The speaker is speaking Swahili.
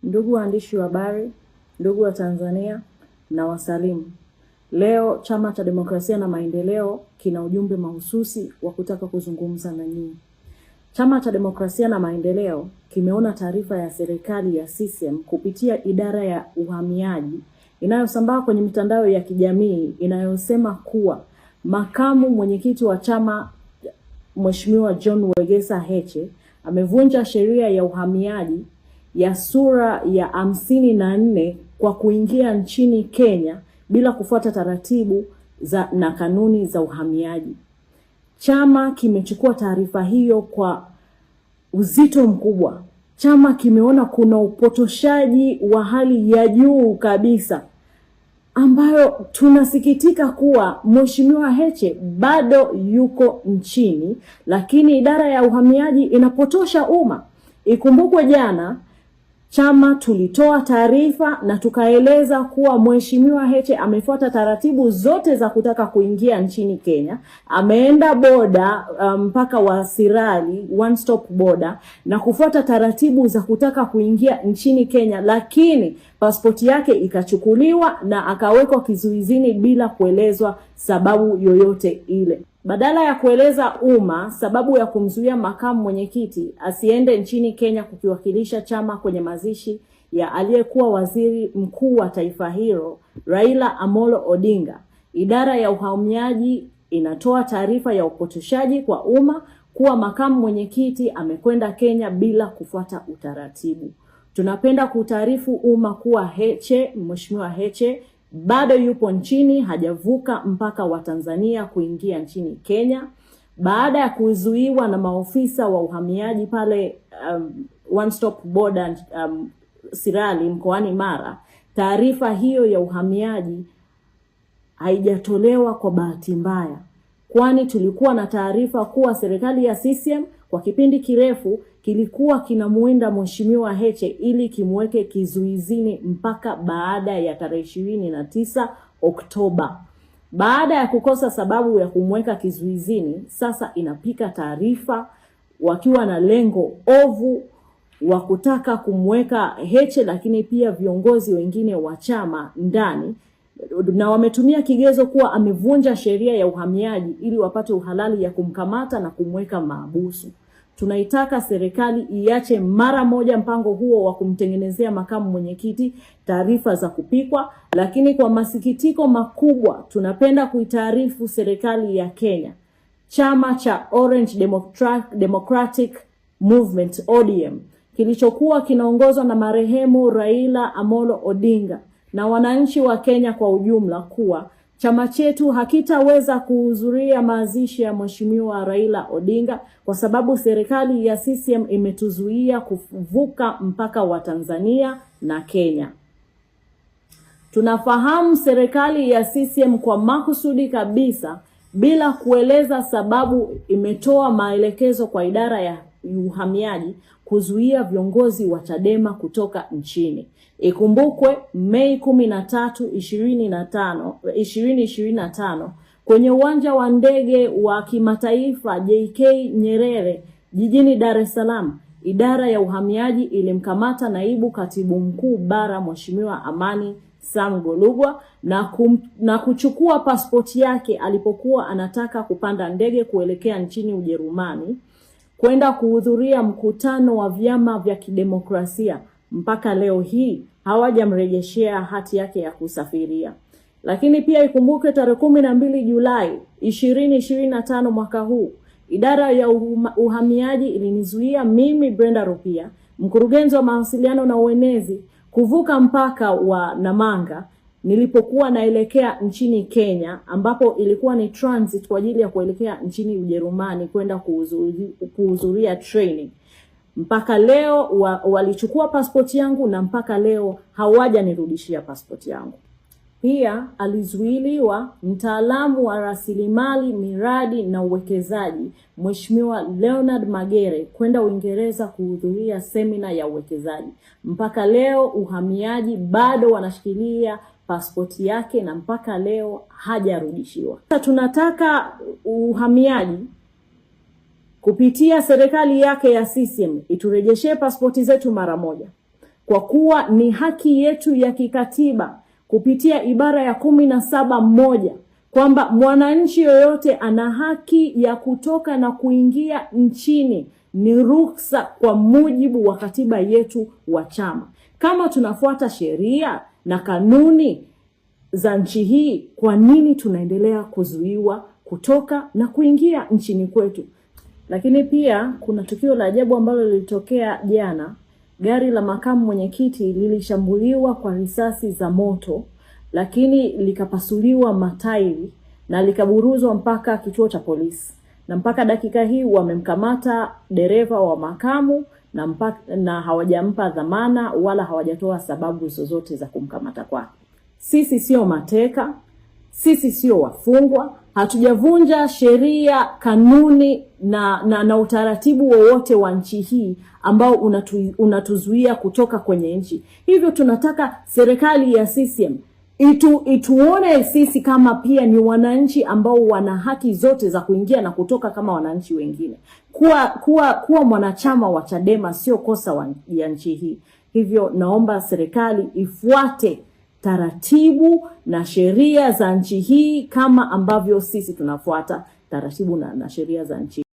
Ndugu waandishi wa habari, ndugu wa Tanzania na wasalimu. Leo Chama cha Demokrasia na Maendeleo kina ujumbe mahususi wa kutaka kuzungumza na nyinyi. Chama cha Demokrasia na Maendeleo kimeona taarifa ya serikali ya CCM kupitia idara ya uhamiaji inayosambaa kwenye mitandao ya kijamii inayosema kuwa makamu mwenyekiti wa chama Mheshimiwa John Wegesa Heche amevunja sheria ya uhamiaji ya sura ya 54 kwa kuingia nchini Kenya bila kufuata taratibu na kanuni za uhamiaji. Chama kimechukua taarifa hiyo kwa uzito mkubwa. Chama kimeona kuna upotoshaji wa hali ya juu kabisa, ambayo tunasikitika kuwa Mheshimiwa Heche bado yuko nchini, lakini idara ya uhamiaji inapotosha umma. Ikumbukwe jana chama tulitoa taarifa na tukaeleza kuwa Mheshimiwa Heche amefuata taratibu zote za kutaka kuingia nchini Kenya. Ameenda boda mpaka wa Sirali, one stop border, na kufuata taratibu za kutaka kuingia nchini Kenya, lakini pasipoti yake ikachukuliwa na akawekwa kizuizini bila kuelezwa sababu yoyote ile. Badala ya kueleza umma sababu ya kumzuia makamu mwenyekiti asiende nchini Kenya kukiwakilisha chama kwenye mazishi ya aliyekuwa waziri mkuu wa taifa hilo Raila Amolo Odinga, idara ya uhamiaji inatoa taarifa ya upotoshaji kwa umma kuwa makamu mwenyekiti amekwenda Kenya bila kufuata utaratibu. Tunapenda kutaarifu umma kuwa Mheshimiwa Heche bado yupo nchini, hajavuka mpaka wa Tanzania kuingia nchini Kenya. Baada ya kuzuiwa na maofisa wa uhamiaji pale one stop border Sirali mkoani Mara, taarifa hiyo ya uhamiaji haijatolewa kwa bahati mbaya, kwani tulikuwa na taarifa kuwa serikali ya CCM kwa kipindi kirefu kilikuwa kinamuinda Mheshimiwa Heche ili kimweke kizuizini mpaka baada ya tarehe 29 Oktoba. Baada ya kukosa sababu ya kumweka kizuizini, sasa inapika taarifa wakiwa na lengo ovu wa kutaka kumweka Heche lakini pia viongozi wengine wa chama ndani, na wametumia kigezo kuwa amevunja sheria ya uhamiaji ili wapate uhalali ya kumkamata na kumweka mahabusu. Tunaitaka serikali iache mara moja mpango huo wa kumtengenezea makamu mwenyekiti taarifa za kupikwa, lakini kwa masikitiko makubwa tunapenda kuitaarifu serikali ya Kenya, chama cha Orange Democratic Movement ODM kilichokuwa kinaongozwa na marehemu Raila Amolo Odinga na wananchi wa Kenya kwa ujumla kuwa chama chetu hakitaweza kuhudhuria mazishi ya Mheshimiwa Raila Odinga kwa sababu serikali ya CCM imetuzuia kuvuka mpaka wa Tanzania na Kenya. Tunafahamu serikali ya CCM kwa makusudi kabisa bila kueleza sababu imetoa maelekezo kwa idara ya uhamiaji kuzuia viongozi wa Chadema kutoka nchini. Ikumbukwe Mei 13, 2025 kwenye uwanja wa ndege wa kimataifa JK Nyerere jijini Dar es Salaam, idara ya uhamiaji ilimkamata naibu katibu mkuu bara Mheshimiwa Amani Sam Golugwa na kuchukua pasipoti yake alipokuwa anataka kupanda ndege kuelekea nchini Ujerumani kwenda kuhudhuria mkutano wa vyama vya kidemokrasia. Mpaka leo hii hawajamrejeshea hati yake ya kusafiria. Lakini pia ikumbuke tarehe 12 Julai 2025 mwaka huu, idara ya uhamiaji ilinizuia mimi Brenda Rupia, mkurugenzi wa mawasiliano na uenezi, kuvuka mpaka wa Namanga nilipokuwa naelekea nchini Kenya, ambapo ilikuwa ni transit kwa ajili ya kuelekea nchini Ujerumani kwenda kuhudhuria training. Mpaka leo walichukua pasipoti yangu na mpaka leo hawajanirudishia pasipoti yangu. Pia alizuiliwa mtaalamu wa rasilimali, miradi na uwekezaji Mheshimiwa Leonard Magere kwenda Uingereza kuhudhuria semina ya uwekezaji. Mpaka leo uhamiaji bado wanashikilia pasipoti yake na mpaka leo hajarudishiwa. Tunataka uhamiaji kupitia serikali yake ya CCM iturejeshe pasipoti zetu mara moja. kwa kuwa ni haki yetu ya kikatiba kupitia ibara ya 17(1) kwamba mwananchi yoyote ana haki ya kutoka na kuingia nchini, ni ruksa kwa mujibu wa katiba yetu wa chama. Kama tunafuata sheria na kanuni za nchi hii, kwa nini tunaendelea kuzuiwa kutoka na kuingia nchini kwetu? Lakini pia kuna tukio la ajabu ambalo lilitokea jana. Gari la makamu mwenyekiti lilishambuliwa kwa risasi za moto, lakini likapasuliwa matairi na likaburuzwa mpaka kituo cha polisi. Na mpaka dakika hii wamemkamata dereva wa makamu na hawajampa dhamana wala hawajatoa sababu zozote za kumkamata kwake. Sisi sio mateka, sisi sio wafungwa, hatujavunja sheria, kanuni na utaratibu wowote wa nchi hii ambao unatuzuia kutoka kwenye nchi. Hivyo tunataka serikali ya CCM ituone sisi kama pia ni wananchi ambao wana haki zote za kuingia na kutoka kama wananchi wengine. Kuwa mwanachama wa Chadema sio kosa ya nchi hii. Hivyo naomba serikali ifuate taratibu na sheria za nchi hii kama ambavyo sisi tunafuata taratibu na sheria za nchi.